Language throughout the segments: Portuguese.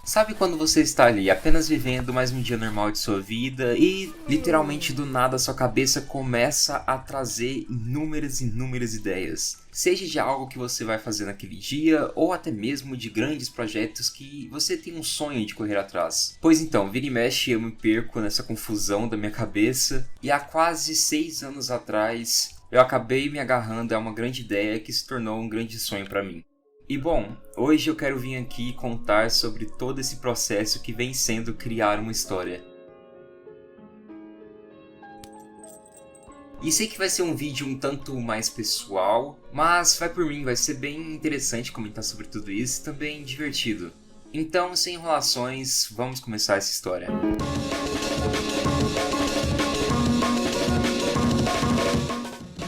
Sabe quando você está ali apenas vivendo mais um dia normal de sua vida e literalmente do nada sua cabeça começa a trazer inúmeras ideias? Seja de algo que você vai fazer naquele dia ou até mesmo de grandes projetos que você tem um sonho de correr atrás. Pois então, vira e mexe eu me perco nessa confusão da minha cabeça e há quase 6 anos atrás eu acabei me agarrando a uma grande ideia que se tornou um grande sonho para mim. E bom, hoje eu quero vir aqui contar sobre todo esse processo que vem sendo criar uma história. E sei que vai ser um vídeo um tanto mais pessoal, mas vai por mim, vai ser bem interessante comentar sobre tudo isso e também divertido. Então, sem enrolações, vamos começar essa história.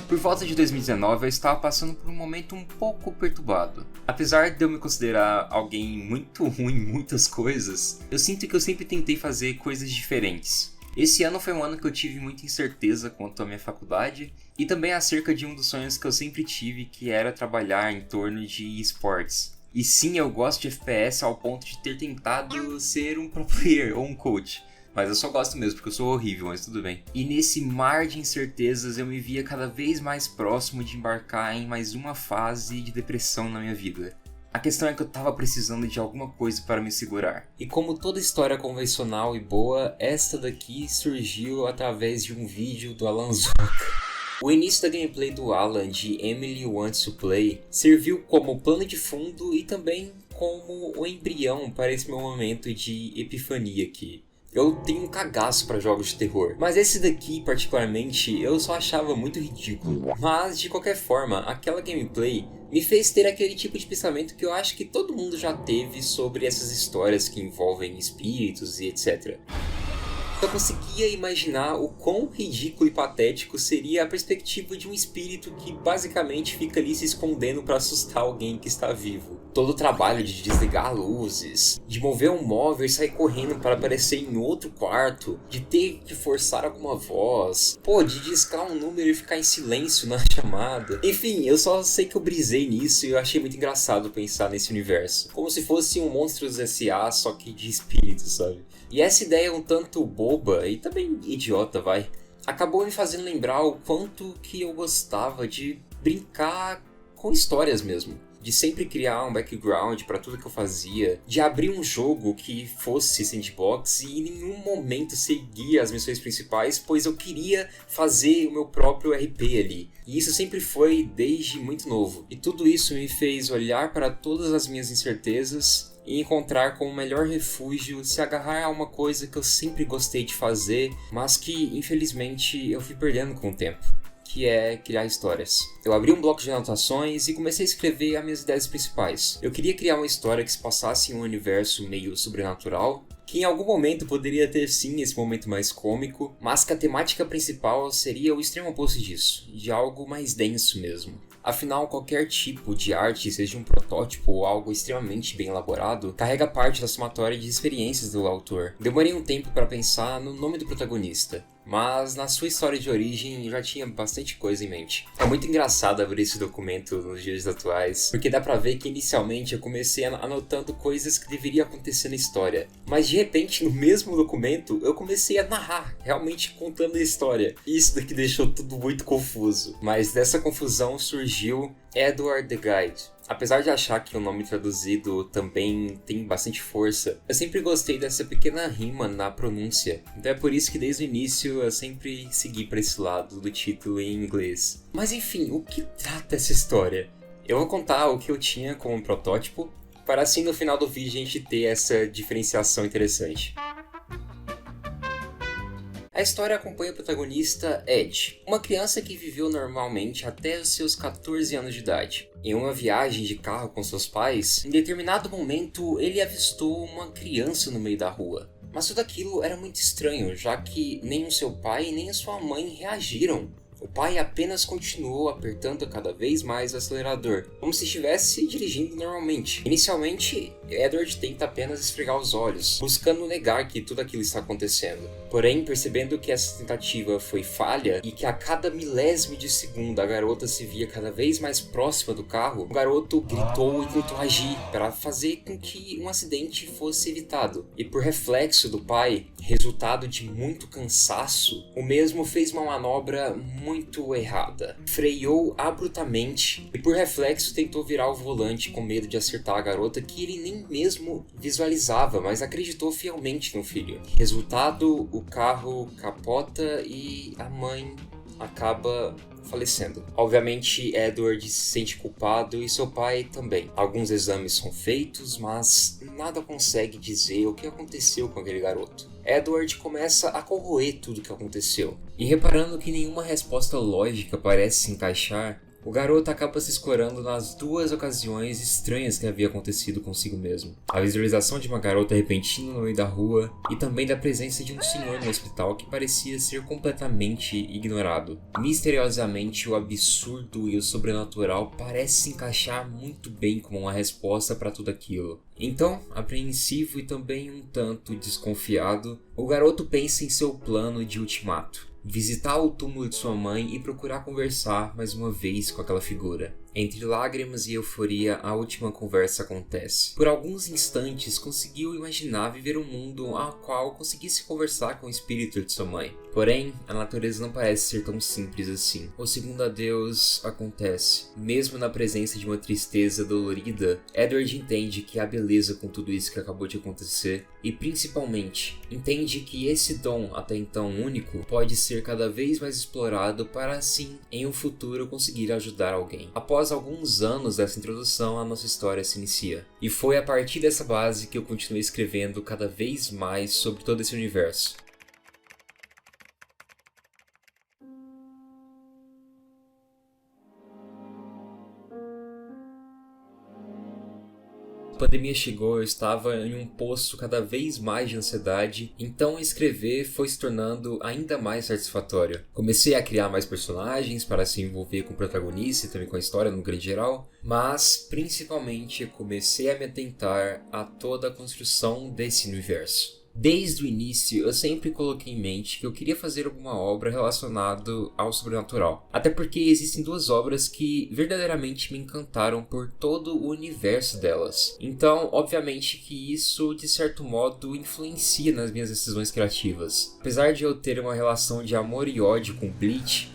Por volta de 2019, eu estava passando por um momento um pouco perturbado. Apesar de eu me considerar alguém muito ruim em muitas coisas, eu sinto que eu sempre tentei fazer coisas diferentes. Esse ano foi um ano que eu tive muita incerteza quanto à minha faculdade e também acerca de um dos sonhos que eu sempre tive, que era trabalhar em torno de esportes. E sim, eu gosto de FPS ao ponto de ter tentado ser um pro player ou um coach. Mas eu só gosto mesmo, porque eu sou horrível, mas tudo bem. E nesse mar de incertezas eu me via cada vez mais próximo de embarcar em mais uma fase de depressão na minha vida. A questão é que eu tava precisando de alguma coisa para me segurar. E como toda história convencional e boa, esta daqui surgiu através de um vídeo do Alan Zoka. O início da gameplay do Alan de Emily Wants to Play serviu como plano de fundo e também como o embrião para esse meu momento de epifania aqui. Eu tenho um cagaço pra jogos de terror, mas esse daqui particularmente eu só achava muito ridículo. Mas de qualquer forma, aquela gameplay me fez ter aquele tipo de pensamento que eu acho que todo mundo já teve sobre essas histórias que envolvem espíritos e etc. Eu conseguia imaginar o quão ridículo e patético seria a perspectiva de um espírito que basicamente fica ali se escondendo para assustar alguém que está vivo. Todo o trabalho de desligar luzes, de mover um móvel e sair correndo para aparecer em outro quarto, de ter que forçar alguma voz, de discar um número e ficar em silêncio na chamada. Enfim, eu só sei que eu brisei nisso e eu achei muito engraçado pensar nesse universo. Como se fosse um Monstros S.A. só que de espírito, sabe? E essa ideia um tanto boba e também idiota, acabou me fazendo lembrar o quanto que eu gostava de brincar com histórias mesmo. De sempre criar um background para tudo que eu fazia, de abrir um jogo que fosse sandbox e em nenhum momento seguir as missões principais, pois eu queria fazer o meu próprio RP ali. E isso sempre foi desde muito novo. E tudo isso me fez olhar para todas as minhas incertezas e encontrar como melhor refúgio se agarrar a uma coisa que eu sempre gostei de fazer, mas que infelizmente eu fui perdendo com o tempo, que é criar histórias. Eu abri um bloco de anotações e comecei a escrever as minhas ideias principais. Eu queria criar uma história que se passasse em um universo meio sobrenatural, que em algum momento poderia ter sim esse momento mais cômico, mas que a temática principal seria o extremo oposto disso, de algo mais denso mesmo. Afinal, qualquer tipo de arte, seja um protótipo ou algo extremamente bem elaborado, carrega parte da somatória de experiências do autor. Demorei um tempo para pensar no nome do protagonista, mas na sua história de origem já tinha bastante coisa em mente. É muito engraçado abrir esse documento nos dias atuais, porque dá pra ver que inicialmente eu comecei anotando coisas que deveriam acontecer na história, mas de repente no mesmo documento eu comecei a narrar, realmente contando a história. Isso daqui deixou tudo muito confuso, mas dessa confusão surgiu Edward the Guide. Apesar de achar que o nome traduzido também tem bastante força, eu sempre gostei dessa pequena rima na pronúncia. Então é por isso que desde o início eu sempre segui para esse lado do título em inglês. Mas enfim, o que trata essa história? Eu vou contar o que eu tinha como protótipo, para assim no final do vídeo a gente ter essa diferenciação interessante. A história acompanha o protagonista Ed, uma criança que viveu normalmente até os seus 14 anos de idade. Em uma viagem de carro com seus pais, em determinado momento ele avistou uma criança no meio da rua. Mas tudo aquilo era muito estranho, já que nem o seu pai nem a sua mãe reagiram. O pai apenas continuou apertando cada vez mais o acelerador, como se estivesse dirigindo normalmente. Inicialmente, Edward tenta apenas esfregar os olhos, buscando negar que tudo aquilo está acontecendo. Porém, percebendo que essa tentativa foi falha e que a cada milésimo de segundo a garota se via cada vez mais próxima do carro, o garoto gritou e tentou agir para fazer com que um acidente fosse evitado. E por reflexo do pai, resultado de muito cansaço, o mesmo fez uma manobra muito errada. Freou abruptamente e por reflexo tentou virar o volante com medo de acertar a garota que ele nem mesmo visualizava, mas acreditou fielmente no filho. Resultado, o carro capota e a mãe acaba falecendo. Obviamente, Edward se sente culpado e seu pai também. Alguns exames são feitos, mas nada consegue dizer o que aconteceu com aquele garoto. Edward começa a corroer tudo o que aconteceu. E reparando que nenhuma resposta lógica parece se encaixar, o garoto acaba se escorando nas duas ocasiões estranhas que havia acontecido consigo mesmo. A visualização de uma garota repentina no meio da rua e também da presença de um senhor no hospital que parecia ser completamente ignorado. Misteriosamente, o absurdo e o sobrenatural parecem se encaixar muito bem como uma resposta para tudo aquilo. Então, apreensivo e também um tanto desconfiado, o garoto pensa em seu plano de ultimato. Visitar o túmulo de sua mãe e procurar conversar mais uma vez com aquela figura. Entre lágrimas e euforia, a última conversa acontece. Por alguns instantes, conseguiu imaginar viver um mundo ao qual conseguisse conversar com o espírito de sua mãe. Porém, a natureza não parece ser tão simples assim. O segundo adeus acontece. Mesmo na presença de uma tristeza dolorida, Edward entende que há beleza com tudo isso que acabou de acontecer e, principalmente, entende que esse dom, até então único, pode ser cada vez mais explorado para assim, em um futuro, conseguir ajudar alguém. Após alguns anos dessa introdução, a nossa história se inicia. E foi a partir dessa base que eu continuei escrevendo cada vez mais sobre todo esse universo. A pandemia chegou, eu estava em um poço cada vez mais de ansiedade, então escrever foi se tornando ainda mais satisfatório. Comecei a criar mais personagens para se envolver com o protagonista e também com a história no grande geral, mas principalmente comecei a me atentar a toda a construção desse universo. Desde o início, eu sempre coloquei em mente que eu queria fazer alguma obra relacionada ao sobrenatural. Até porque existem duas obras que verdadeiramente me encantaram por todo o universo delas. Então, obviamente que isso, de certo modo, influencia nas minhas decisões criativas. Apesar de eu ter uma relação de amor e ódio com Bleach,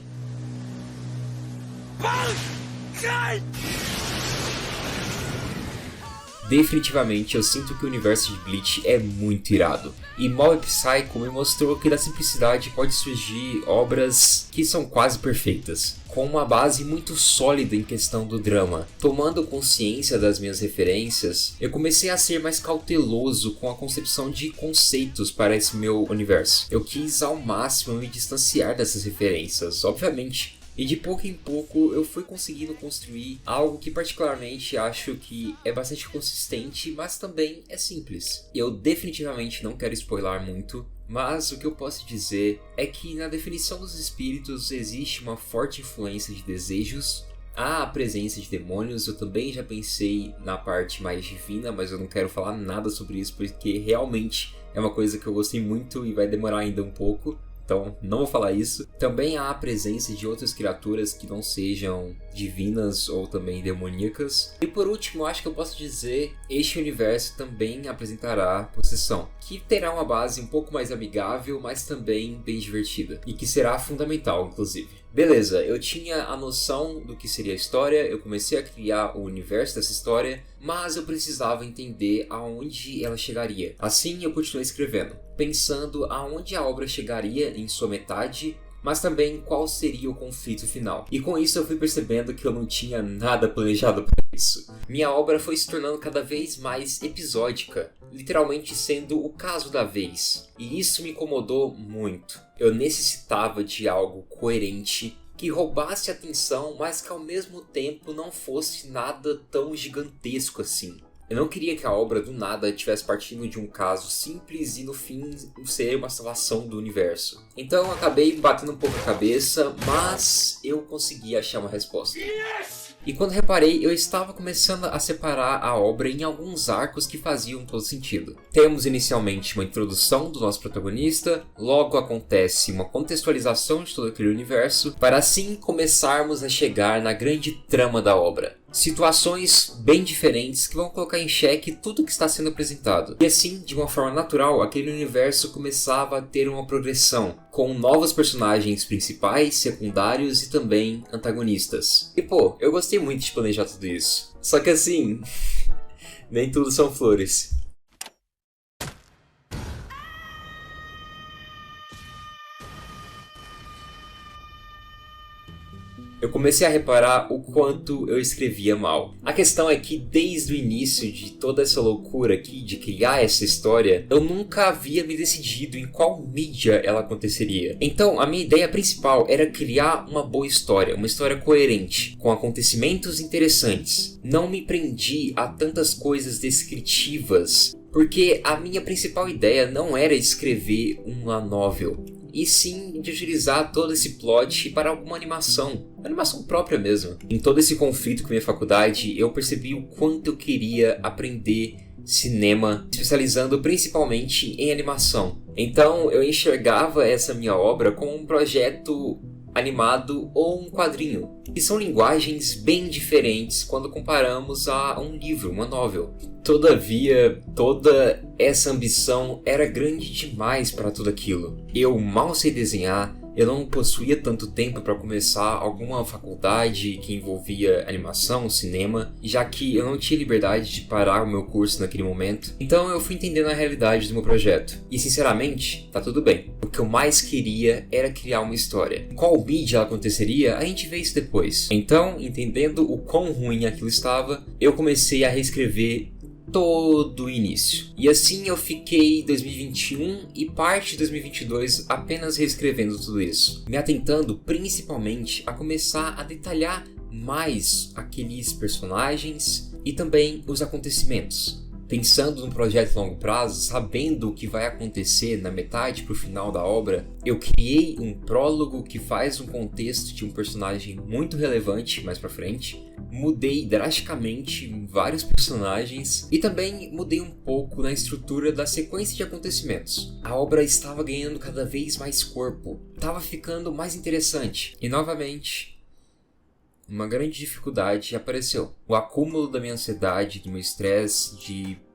definitivamente eu sinto que o universo de Bleach é muito irado. E Mob Psycho me mostrou que da simplicidade pode surgir obras que são quase perfeitas, com uma base muito sólida em questão do drama. Tomando consciência das minhas referências, eu comecei a ser mais cauteloso com a concepção de conceitos para esse meu universo. Eu quis ao máximo me distanciar dessas referências, obviamente. E de pouco em pouco eu fui conseguindo construir algo que particularmente acho que é bastante consistente, mas também é simples. Eu definitivamente não quero spoiler muito, mas o que eu posso dizer é que na definição dos espíritos existe uma forte influência de desejos. Há a presença de demônios, eu também já pensei na parte mais divina, mas eu não quero falar nada sobre isso porque realmente é uma coisa que eu gostei muito e vai demorar ainda um pouco. Então, não vou falar isso. Também há a presença de outras criaturas que não sejam divinas ou também demoníacas. E por último, acho que eu posso dizer, este universo também apresentará possessão, que terá uma base um pouco mais amigável, mas também bem divertida. E que será fundamental, inclusive. Beleza, eu tinha a noção do que seria a história, eu comecei a criar o universo dessa história, mas eu precisava entender aonde ela chegaria. Assim eu continuei escrevendo, pensando aonde a obra chegaria em sua metade, mas também qual seria o conflito final. E com isso eu fui percebendo que eu não tinha nada planejado para isso. Minha obra foi se tornando cada vez mais episódica, literalmente sendo o caso da vez. E isso me incomodou muito. Eu necessitava de algo coerente, que roubasse a atenção, mas que ao mesmo tempo não fosse nada tão gigantesco assim. Eu não queria que a obra do nada estivesse partindo de um caso simples e no fim ser uma salvação do universo. Então eu acabei batendo um pouco a cabeça, mas eu consegui achar uma resposta. E quando reparei, eu estava começando a separar a obra em alguns arcos que faziam todo sentido. Temos inicialmente uma introdução do nosso protagonista, logo acontece uma contextualização de todo aquele universo, para assim começarmos a chegar na grande trama da obra. Situações bem diferentes que vão colocar em xeque tudo que está sendo apresentado. E assim, de uma forma natural, aquele universo começava a ter uma progressão, com novos personagens principais, secundários e também antagonistas. E pô, eu gostei muito de planejar tudo isso. Só que assim, nem tudo são flores. Eu comecei a reparar o quanto eu escrevia mal. A questão é que desde o início de toda essa loucura aqui de criar essa história, eu nunca havia me decidido em qual mídia ela aconteceria. Então, a minha ideia principal era criar uma boa história, uma história coerente, com acontecimentos interessantes. Não me prendi a tantas coisas descritivas, porque a minha principal ideia não era escrever uma novel, e sim de utilizar todo esse plot para alguma animação própria mesmo. Em todo esse conflito com a minha faculdade, eu percebi o quanto eu queria aprender cinema, especializando principalmente em animação. Então eu enxergava essa minha obra como um projeto animado ou um quadrinho, que são linguagens bem diferentes quando comparamos a um livro, uma novel. Todavia, toda essa ambição era grande demais para tudo aquilo. Eu mal sei desenhar, eu não possuía tanto tempo para começar alguma faculdade que envolvia animação, cinema, já que eu não tinha liberdade de parar o meu curso naquele momento. Então eu fui entendendo a realidade do meu projeto. E sinceramente, tá tudo bem. O que eu mais queria era criar uma história. Qual mídia ela aconteceria, a gente vê isso depois. Então, entendendo o quão ruim aquilo estava, eu comecei a reescrever todo o início. E assim eu fiquei 2021 e parte de 2022 apenas reescrevendo tudo isso, me atentando principalmente a começar a detalhar mais aqueles personagens e também os acontecimentos. Pensando num projeto a longo prazo, sabendo o que vai acontecer na metade para o final da obra, eu criei um prólogo que faz um contexto de um personagem muito relevante mais para frente, mudei drasticamente vários personagens e também mudei um pouco na estrutura da sequência de acontecimentos. A obra estava ganhando cada vez mais corpo, estava ficando mais interessante e novamente uma grande dificuldade apareceu. O acúmulo da minha ansiedade, do meu estresse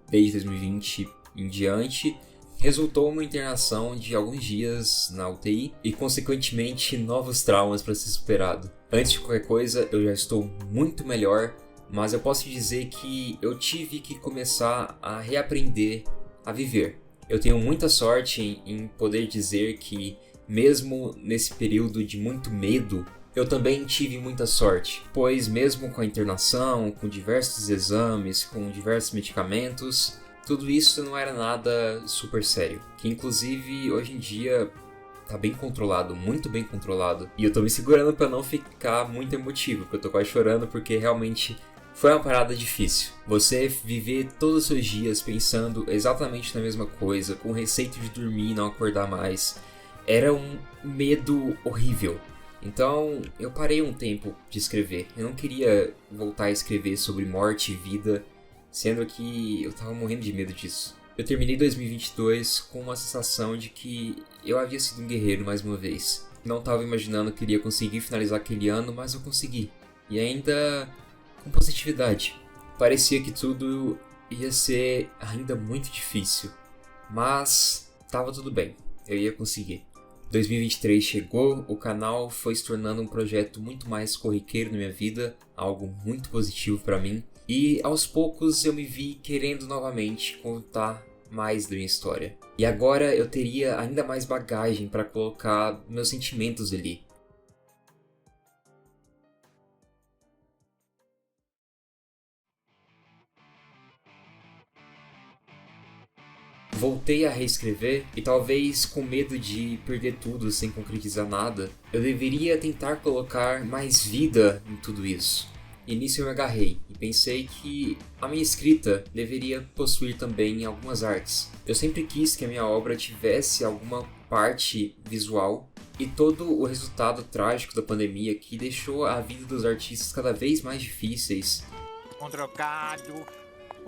desde 2020 em diante, resultou numa internação de alguns dias na UTI e, consequentemente, novos traumas para ser superado. Antes de qualquer coisa, eu já estou muito melhor, mas eu posso dizer que eu tive que começar a reaprender a viver. Eu tenho muita sorte em poder dizer que, mesmo nesse período de muito medo, eu também tive muita sorte, pois mesmo com a internação, com diversos exames, com diversos medicamentos, tudo isso não era nada super sério, que inclusive hoje em dia tá bem controlado, muito bem controlado, e eu tô me segurando pra não ficar muito emotivo, porque eu tô quase chorando porque realmente foi uma parada difícil. Você viver todos os seus dias pensando exatamente na mesma coisa, com receio de dormir e não acordar mais, era um medo horrível. Então, eu parei um tempo de escrever. Eu não queria voltar a escrever sobre morte e vida, sendo que eu tava morrendo de medo disso. Eu terminei 2022 com uma sensação de que eu havia sido um guerreiro mais uma vez. Não tava imaginando que iria conseguir finalizar aquele ano, mas eu consegui. E ainda com positividade. Parecia que tudo ia ser ainda muito difícil, mas tava tudo bem. Eu ia conseguir. 2023 chegou, o canal foi se tornando um projeto muito mais corriqueiro na minha vida, algo muito positivo para mim, e aos poucos eu me vi querendo novamente contar mais da minha história. E agora eu teria ainda mais bagagem para colocar meus sentimentos ali. Voltei a reescrever e talvez com medo de perder tudo sem concretizar nada, eu deveria tentar colocar mais vida em tudo isso. E nisso eu me agarrei e pensei que a minha escrita deveria possuir também algumas artes. Eu sempre quis que a minha obra tivesse alguma parte visual e todo o resultado trágico da pandemia que deixou a vida dos artistas cada vez mais difíceis. Um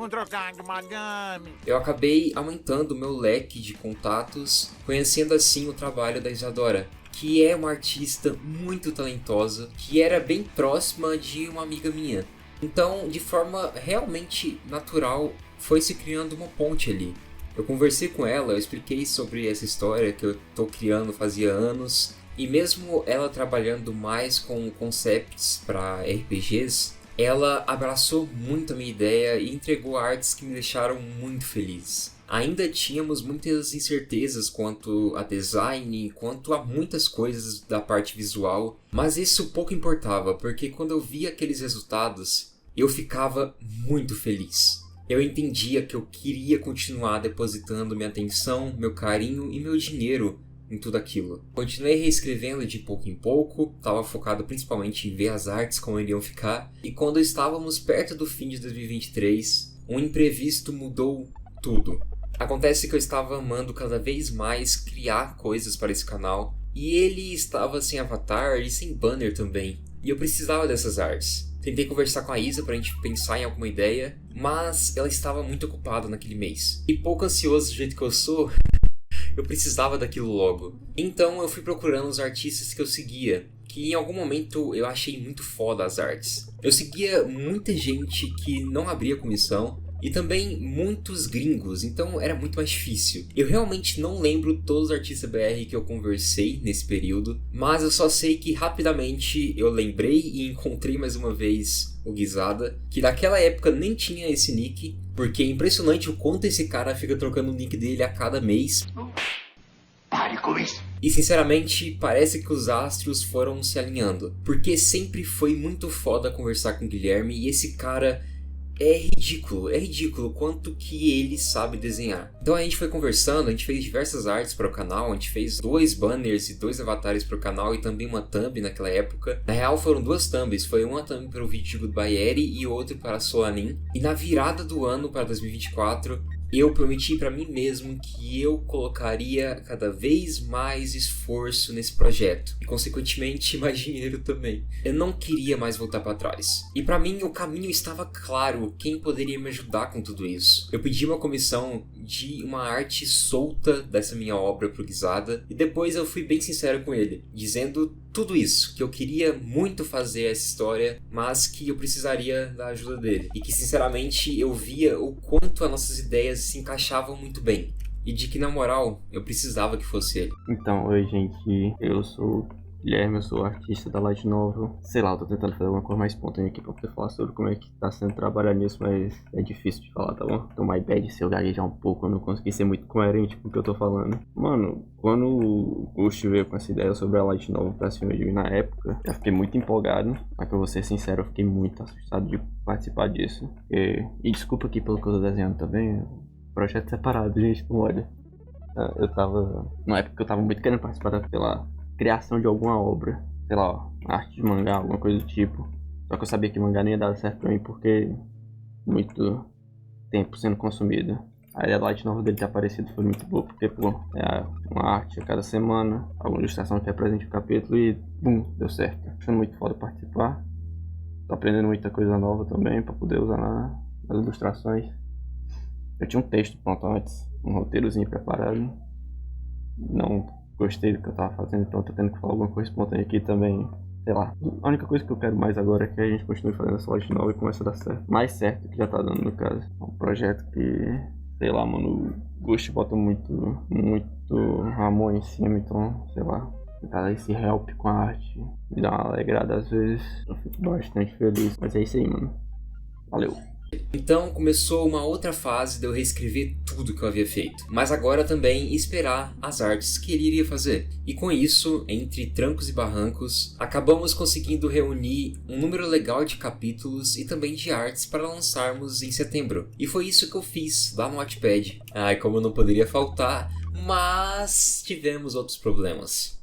trocado, madame. Eu acabei aumentando o meu leque de contatos, conhecendo assim o trabalho da Isadora, que é uma artista muito talentosa, que era bem próxima de uma amiga minha. Então, de forma realmente natural, foi se criando uma ponte ali. Eu conversei com ela, eu expliquei sobre essa história que eu tô criando fazia anos, e mesmo ela trabalhando mais com concepts para RPGs, ela abraçou muito a minha ideia e entregou artes que me deixaram muito feliz. Ainda tínhamos muitas incertezas quanto a design, quanto a muitas coisas da parte visual, mas isso pouco importava, porque quando eu via aqueles resultados, eu ficava muito feliz. Eu entendia que eu queria continuar depositando minha atenção, meu carinho e meu dinheiro em tudo aquilo. Continuei reescrevendo de pouco em pouco, estava focado principalmente em ver as artes como iriam ficar, e quando estávamos perto do fim de 2023, um imprevisto mudou tudo. Acontece que eu estava amando cada vez mais criar coisas para esse canal, e ele estava sem avatar e sem banner também, e eu precisava dessas artes. Tentei conversar com a Isa pra gente pensar em alguma ideia, mas ela estava muito ocupada naquele mês. E pouco ansioso do jeito que eu sou, eu precisava daquilo logo. Então eu fui procurando os artistas que eu seguia, que em algum momento eu achei muito foda as artes. Eu seguia muita gente que não abria comissão, e também muitos gringos, então era muito mais difícil. Eu realmente não lembro todos os artistas BR que eu conversei nesse período, mas eu só sei que rapidamente eu lembrei e encontrei mais uma vez o Guisada, que naquela época nem tinha esse nick, porque é impressionante o quanto esse cara fica trocando o nick dele a cada mês. Pare com isso! E sinceramente, parece que os astros foram se alinhando, porque sempre foi muito foda conversar com o Guilherme e esse cara... É ridículo quanto que ele sabe desenhar. Então a gente foi conversando, a gente fez diversas artes para o canal, a gente fez 2 banners e 2 avatares para o canal e também uma thumb naquela época. Na real foram 2 thumbs, foi uma thumb para o vídeo de Goodbye Eri e outro para a Soanin. E na virada do ano para 2024, eu prometi para mim mesmo que eu colocaria cada vez mais esforço nesse projeto e consequentemente mais dinheiro também. Eu não queria mais voltar para trás. E para mim o caminho estava claro, quem poderia me ajudar com tudo isso. Eu pedi uma comissão de uma arte solta dessa minha obra pro Guisada e depois eu fui bem sincero com ele, dizendo tudo isso, que eu queria muito fazer essa história, mas que eu precisaria da ajuda dele. E que sinceramente eu via o quanto as nossas ideias se encaixavam muito bem. E de que na moral, eu precisava que fosse ele. Então, oi gente, eu sou o Guilherme, eu sou artista da Light Novel. Sei lá, eu tô tentando fazer alguma coisa mais espontânea aqui pra poder falar sobre como é que tá sendo trabalhar nisso, mas é difícil de falar, tá bom? Então, my bad se eu gaguejar um pouco, eu não consegui ser muito coerente com o que eu tô falando. Mano, quando o Ghost veio com essa ideia sobre a Light Novel pra cima de mim na época, eu fiquei muito empolgado, mas pra eu vou ser sincero, eu fiquei muito assustado de participar disso. E desculpa aqui pelo que eu tô desenhando também, projeto separado, gente, não olha. Eu tava... Na época eu tava muito querendo participar pela criação de alguma obra, sei lá, arte de mangá, alguma coisa do tipo. Só que eu sabia que mangá nem ia dar certo pra mim porque muito tempo sendo consumido. A ideia da Light Novel dele ter aparecido foi muito boa, porque pô, é uma arte a cada semana, alguma ilustração que represente o capítulo e bum, deu certo. Achando muito foda participar. Tô aprendendo muita coisa nova também pra poder usar nas ilustrações. Eu tinha um texto pronto antes, um roteirozinho preparado. Não gostei do que eu tava fazendo, então tô tendo que falar alguma coisa espontânea aqui também. Sei lá, a única coisa que eu quero mais agora é que a gente continue fazendo essa Light Novel e comece a dar certo. Mais certo que já tá dando no caso. É um projeto que, sei lá, mano, o Ghost bota muito amor em cima, então, sei lá, tentar dar esse help com a arte, me dá uma alegrada às vezes. Eu fico bastante feliz, mas é isso aí, mano. Valeu. Então começou uma outra fase de eu reescrever tudo que eu havia feito, mas agora também esperar as artes que ele iria fazer. E com isso, entre trancos e barrancos, acabamos conseguindo reunir um número legal de capítulos e também de artes para lançarmos em setembro. E foi isso que eu fiz lá no Wattpad. Ai, como não poderia faltar, mas tivemos outros problemas.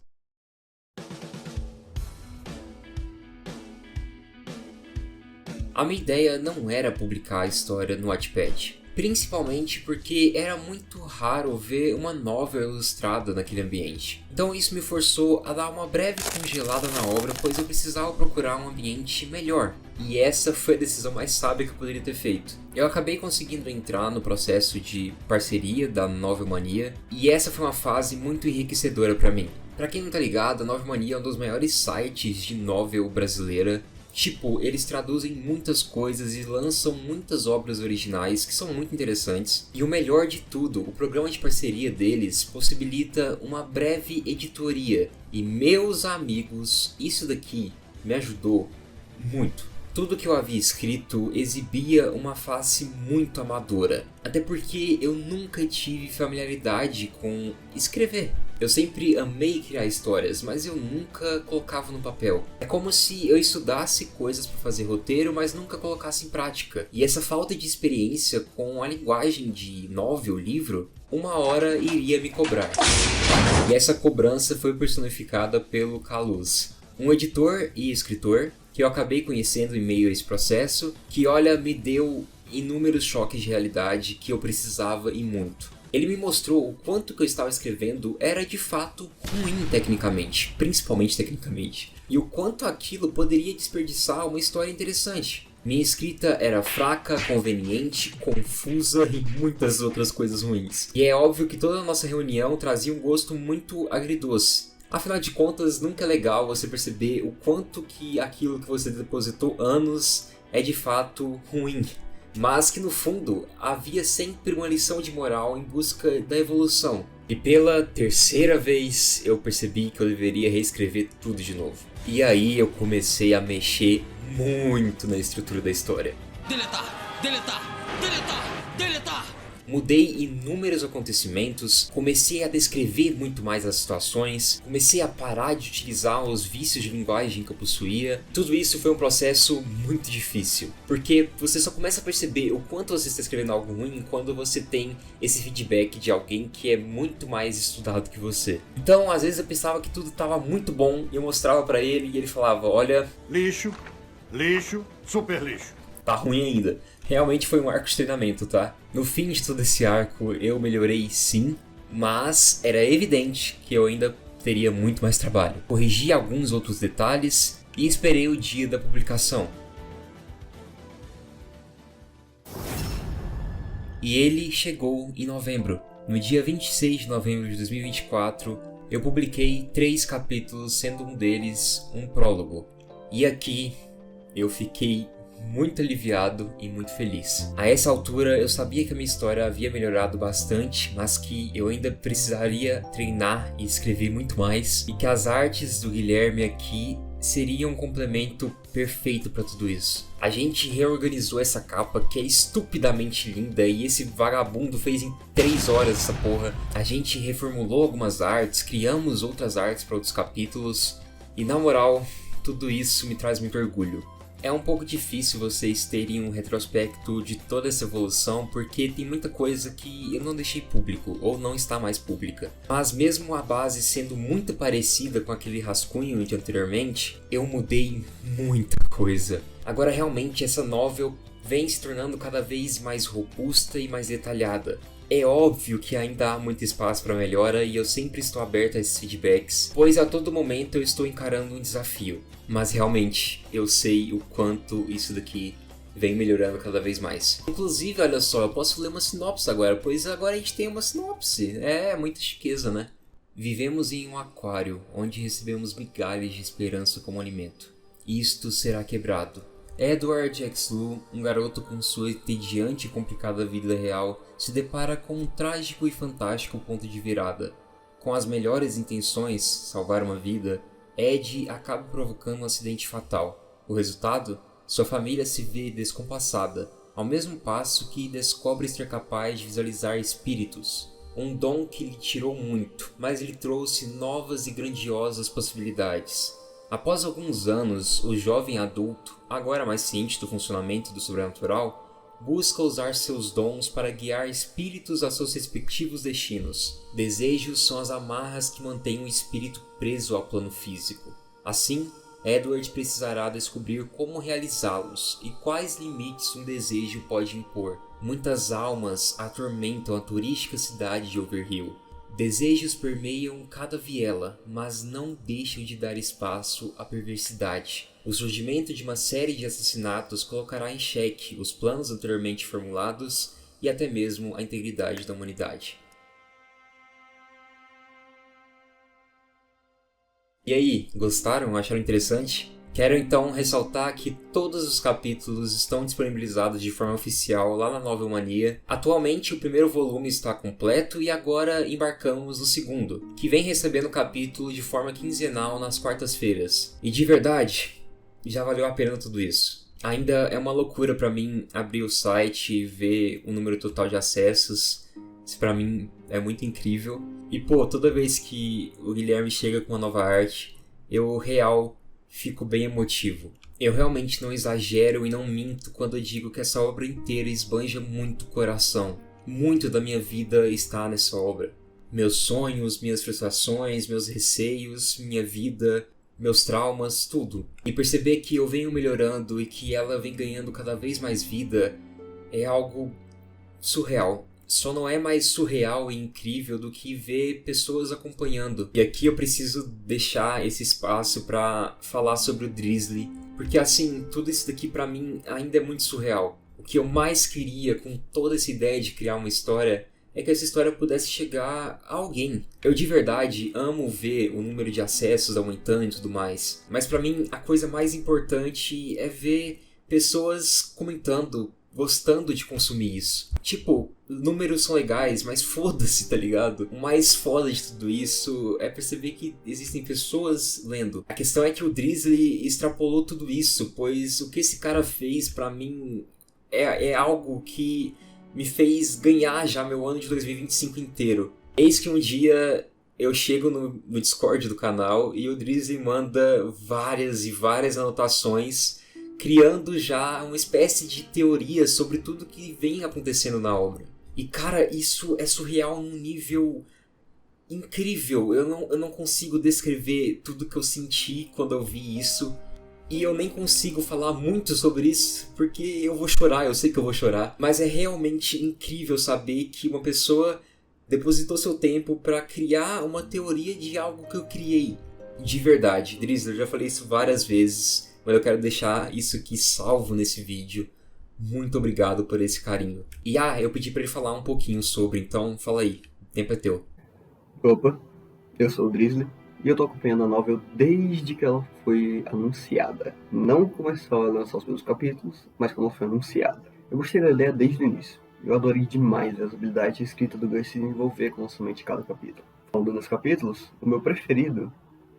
A minha ideia não era publicar a história no Wattpad, principalmente porque era muito raro ver uma novel ilustrada naquele ambiente. Então isso me forçou a dar uma breve congelada na obra, pois eu precisava procurar um ambiente melhor. E essa foi a decisão mais sábia que eu poderia ter feito. Eu acabei conseguindo entrar no processo de parceria da Novel Mania, e essa foi uma fase muito enriquecedora para mim. Pra quem não tá ligado, a Novel Mania é um dos maiores sites de novel brasileira. Tipo, eles traduzem muitas coisas e lançam muitas obras originais que são muito interessantes. E o melhor de tudo, o programa de parceria deles possibilita uma breve editoria. E meus amigos, isso daqui me ajudou muito. Tudo que eu havia escrito exibia uma face muito amadora, até porque eu nunca tive familiaridade com escrever. Eu sempre amei criar histórias, mas eu nunca colocava no papel. É como se eu estudasse coisas para fazer roteiro, mas nunca colocasse em prática. E essa falta de experiência com a linguagem de novel, livro, uma hora iria me cobrar. E essa cobrança foi personificada pelo Caluz, um editor e escritor que eu acabei conhecendo em meio a esse processo, que olha, me deu inúmeros choques de realidade que eu precisava e muito. Ele me mostrou o quanto que eu estava escrevendo era de fato ruim tecnicamente, principalmente tecnicamente, e o quanto aquilo poderia desperdiçar uma história interessante. Minha escrita era fraca, conveniente, confusa e muitas outras coisas ruins. E é óbvio que toda a nossa reunião trazia um gosto muito agridoce. Afinal de contas, nunca é legal você perceber o quanto que aquilo que você depositou anos é de fato ruim. Mas que no fundo havia sempre uma lição de moral em busca da evolução. E pela terceira vez eu percebi que eu deveria reescrever tudo de novo. E aí eu comecei a mexer muito na estrutura da história. Deletar! Deletar! Deletar! Deletar! Mudei inúmeros acontecimentos, comecei a descrever muito mais as situações, comecei a parar de utilizar os vícios de linguagem que eu possuía. Tudo isso foi um processo muito difícil, porque você só começa a perceber o quanto você está escrevendo algo ruim quando você tem esse feedback de alguém que é muito mais estudado que você. Então, às vezes eu pensava que tudo estava muito bom e eu mostrava pra ele e ele falava, olha... Lixo, lixo, super lixo. Tá ruim ainda. Realmente foi um arco de treinamento, tá? No fim de todo esse arco eu melhorei sim, mas era evidente que eu ainda teria muito mais trabalho. Corrigi alguns outros detalhes e esperei o dia da publicação. E ele chegou em novembro. No dia 26 de novembro de 2024, eu publiquei 3 capítulos, sendo um deles um prólogo. E aqui eu fiquei muito aliviado e muito feliz. A essa altura eu sabia que a minha história havia melhorado bastante, mas que eu ainda precisaria treinar e escrever muito mais, e que as artes do Guilherme aqui seriam um complemento perfeito para tudo isso. A gente reorganizou essa capa que é estupidamente linda e esse vagabundo fez em 3 horas essa porra. A gente reformulou algumas artes, criamos outras artes para outros capítulos e na moral, tudo isso me traz muito orgulho. É um pouco difícil vocês terem um retrospecto de toda essa evolução porque tem muita coisa que eu não deixei público ou não está mais pública. Mas mesmo a base sendo muito parecida com aquele rascunho de anteriormente, eu mudei muita coisa. Agora realmente essa novel vem se tornando cada vez mais robusta e mais detalhada. É óbvio que ainda há muito espaço para melhora e eu sempre estou aberto a esses feedbacks, pois a todo momento eu estou encarando um desafio. Mas realmente, eu sei o quanto isso daqui vem melhorando cada vez mais. Inclusive, olha só, eu posso ler uma sinopse agora, pois agora a gente tem uma sinopse. É muita chiqueza, né? Vivemos em um aquário, onde recebemos migalhas de esperança como alimento. Isto será quebrado. Edward X. Lu, um garoto com sua entediante e complicada vida real, se depara com um trágico e fantástico ponto de virada. Com as melhores intenções, salvar uma vida, Ed acaba provocando um acidente fatal. O resultado? Sua família se vê descompassada, ao mesmo passo que descobre ser capaz de visualizar espíritos. Um dom que lhe tirou muito, mas lhe trouxe novas e grandiosas possibilidades. Após alguns anos, o jovem adulto, agora mais ciente do funcionamento do sobrenatural, busca usar seus dons para guiar espíritos a seus respectivos destinos. Desejos são as amarras que mantêm o espírito preso ao plano físico. Assim, Edward precisará descobrir como realizá-los e quais limites um desejo pode impor. Muitas almas atormentam a turística cidade de Overhill. Desejos permeiam cada viela, mas não deixam de dar espaço à perversidade. O surgimento de uma série de assassinatos colocará em xeque os planos anteriormente formulados e até mesmo a integridade da humanidade. E aí, gostaram? Acharam interessante? Quero então ressaltar que todos os capítulos estão disponibilizados de forma oficial lá na Novel Mania. Atualmente o primeiro volume está completo e agora embarcamos no segundo, que vem recebendo o capítulo de forma quinzenal nas quartas-feiras. E de verdade, já valeu a pena tudo isso. Ainda é uma loucura pra mim abrir o site e ver o número total de acessos. Isso pra mim é muito incrível. E pô, toda vez que o Guilherme chega com uma nova arte, eu fico bem emotivo. Eu realmente não exagero e não minto quando eu digo que essa obra inteira esbanja muito o coração. Muito da minha vida está nessa obra. Meus sonhos, minhas frustrações, meus receios, minha vida, meus traumas, tudo. E perceber que eu venho melhorando e que ela vem ganhando cada vez mais vida é algo surreal. Só não é mais surreal e incrível do que ver pessoas acompanhando. E aqui eu preciso deixar esse espaço para falar sobre o Drizzly, porque assim, tudo isso daqui para mim ainda é muito surreal. O que eu mais queria com toda essa ideia de criar uma história é que essa história pudesse chegar a alguém. Eu de verdade amo ver o número de acessos aumentando e tudo mais, mas para mim a coisa mais importante é ver pessoas comentando, gostando de consumir isso. Tipo, números são legais, mas foda-se, tá ligado? O mais foda de tudo isso é perceber que existem pessoas lendo. A questão é que o Drizzly extrapolou tudo isso, pois o que esse cara fez pra mim é algo que me fez ganhar já meu ano de 2025 inteiro. Eis que um dia eu chego no Discord do canal e o Drizzly manda várias e várias anotações, criando já uma espécie de teoria sobre tudo que vem acontecendo na obra. E cara, isso é surreal num nível incrível. Eu não consigo descrever tudo que eu senti quando eu vi isso. E eu nem consigo falar muito sobre isso, porque eu vou chorar, eu sei que eu vou chorar. Mas é realmente incrível saber que uma pessoa depositou seu tempo para criar uma teoria de algo que eu criei. De verdade, Drizzly, eu já falei isso várias vezes, mas eu quero deixar isso aqui salvo nesse vídeo. Muito obrigado por esse carinho. E eu pedi pra ele falar um pouquinho sobre, então fala aí, o tempo é teu. Opa, eu sou o Drizzly e eu tô acompanhando a novel desde que ela foi anunciada. Não começou a lançar os primeiros capítulos, mas quando ela foi anunciada. Eu gostei da ideia desde o início. Eu adorei demais a habilidade e a escrita do Gus se envolver com somente cada capítulo. Falando nos capítulos, o meu preferido,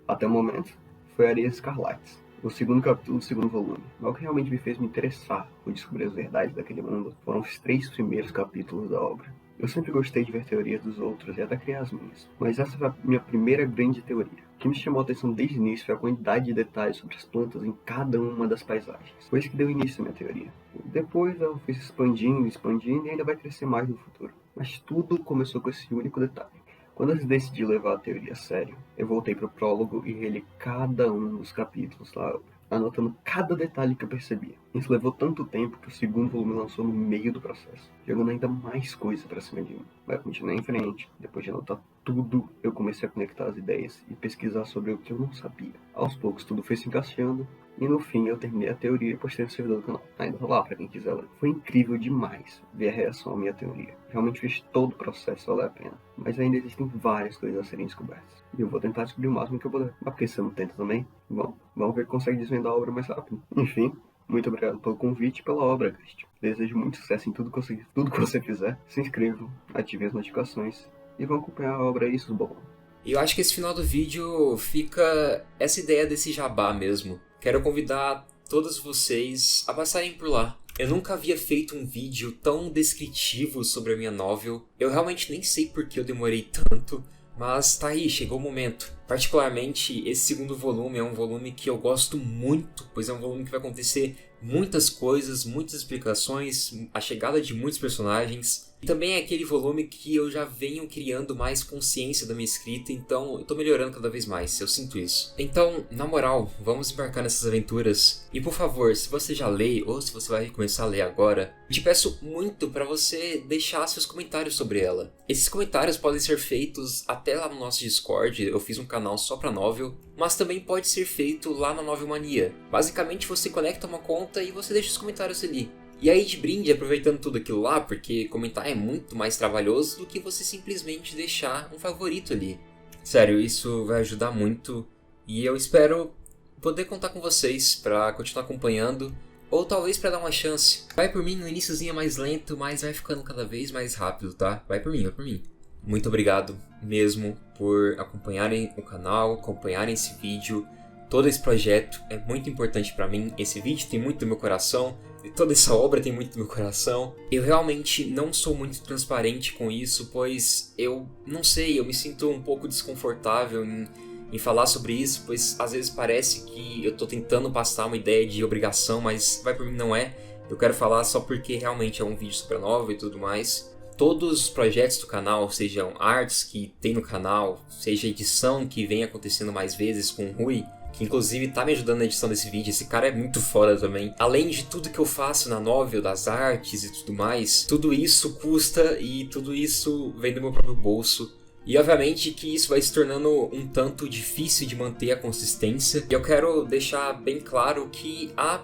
até o momento, foi Areias Escarlates. O segundo capítulo do segundo volume. O que realmente me fez me interessar por descobrir as verdades daquele mundo foram os 3 primeiros capítulos da obra. Eu sempre gostei de ver teorias dos outros e até criar as minhas, mas essa foi a minha primeira grande teoria. O que me chamou a atenção desde o início foi a quantidade de detalhes sobre as plantas em cada uma das paisagens. Foi isso que deu início à minha teoria. Depois ela foi se expandindo e ainda vai crescer mais no futuro. Mas tudo começou com esse único detalhe. Quando eu decidi levar a teoria a sério, eu voltei para o prólogo e reli cada um dos capítulos da obra, anotando cada detalhe que eu percebia. Isso levou tanto tempo que o segundo volume lançou no meio do processo, jogando ainda mais coisa para cima de mim. Mas eu continuei em frente. Depois de anotar tudo, eu comecei a conectar as ideias e pesquisar sobre o que eu não sabia. Aos poucos tudo foi se encaixando e no fim eu terminei a teoria e postei no servidor do canal. Ainda tá lá para quem quiser ler. Foi incrível demais ver a reação à minha teoria. Realmente fez todo o processo valer a pena. Mas ainda existem várias coisas a serem descobertas. E eu vou tentar descobrir o máximo que eu puder. Mas porque você não tenta também? Bom, vamos ver que consegue desvendar a obra mais rápido. Enfim, muito obrigado pelo convite e pela obra, Gast. Desejo muito sucesso em tudo que você fizer. Se inscrevam, ative as notificações e vão acompanhar a obra aí, seus bom. E eu acho que esse final do vídeo fica essa ideia desse jabá mesmo. Quero convidar todos vocês a passarem por lá. Eu nunca havia feito um vídeo tão descritivo sobre a minha novel. Eu realmente nem sei por que eu demorei tanto, mas tá aí, chegou o momento. Particularmente, esse segundo volume é um volume que eu gosto muito, pois é um volume que vai acontecer muitas coisas, muitas explicações, a chegada de muitos personagens. E também é aquele volume que eu já venho criando mais consciência da minha escrita, então eu tô melhorando cada vez mais, eu sinto isso. Então, na moral, vamos embarcar nessas aventuras. E por favor, se você já lê, ou se você vai começar a ler agora, te peço muito para você deixar seus comentários sobre ela. Esses comentários podem ser feitos até lá no nosso Discord, eu fiz um canal só pra novel, mas também pode ser feito lá na Novel Mania. Basicamente você conecta uma conta e você deixa os comentários ali. E aí de brinde, aproveitando tudo aquilo lá, porque comentar é muito mais trabalhoso do que você simplesmente deixar um favorito ali. Sério, isso vai ajudar muito e eu espero poder contar com vocês pra continuar acompanhando, ou talvez pra dar uma chance. Vai por mim, no iniciozinho é mais lento, mas vai ficando cada vez mais rápido, tá? Vai por mim, vai por mim. Muito obrigado mesmo por acompanharem o canal, acompanharem esse vídeo. Todo esse projeto é muito importante pra mim, esse vídeo tem muito do meu coração, e toda essa obra tem muito do meu coração. Eu realmente não sou muito transparente com isso, pois eu não sei, eu me sinto um pouco desconfortável em falar sobre isso, pois às vezes parece que eu tô tentando passar uma ideia de obrigação, mas vai por mim não é. Eu quero falar só porque realmente é um vídeo super novo e tudo mais. Todos os projetos do canal, sejam artes que tem no canal, seja edição que vem acontecendo mais vezes com o Rui, que inclusive tá me ajudando na edição desse vídeo, esse cara é muito foda também. Além de tudo que eu faço na novel, das artes e tudo mais, tudo isso custa e tudo isso vem do meu próprio bolso. E obviamente que isso vai se tornando um tanto difícil de manter a consistência. E eu quero deixar bem claro que há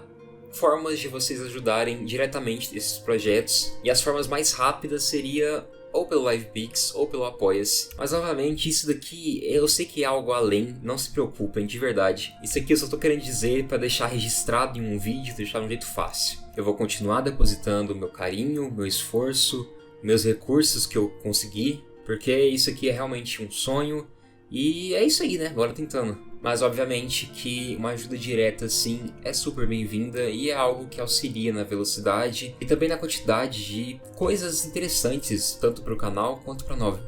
formas de vocês ajudarem diretamente esses projetos. E as formas mais rápidas seria ou pelo LivePix ou pelo Apoia-se. Mas obviamente isso daqui eu sei que é algo além, não se preocupem, de verdade. Isso aqui eu só tô querendo dizer para deixar registrado em um vídeo, deixar de um jeito fácil. Eu vou continuar depositando meu carinho, meu esforço, meus recursos que eu consegui, porque isso aqui é realmente um sonho. E é isso aí, né? Bora tentando. Mas obviamente que uma ajuda direta sim é super bem-vinda e é algo que auxilia na velocidade e também na quantidade de coisas interessantes, tanto para o canal quanto para a novel.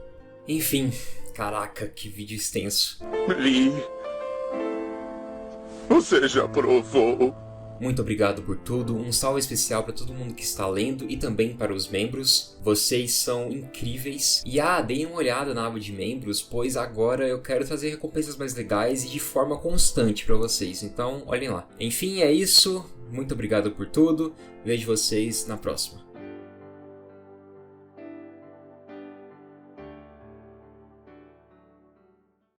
Enfim, caraca, que vídeo extenso. Lee, você já provou. Muito obrigado por tudo, um salve especial para todo mundo que está lendo e também para os membros. Vocês são incríveis. E deem uma olhada na aba de membros, pois agora eu quero trazer recompensas mais legais e de forma constante para vocês. Então, olhem lá. Enfim, é isso. Muito obrigado por tudo. Vejo vocês na próxima.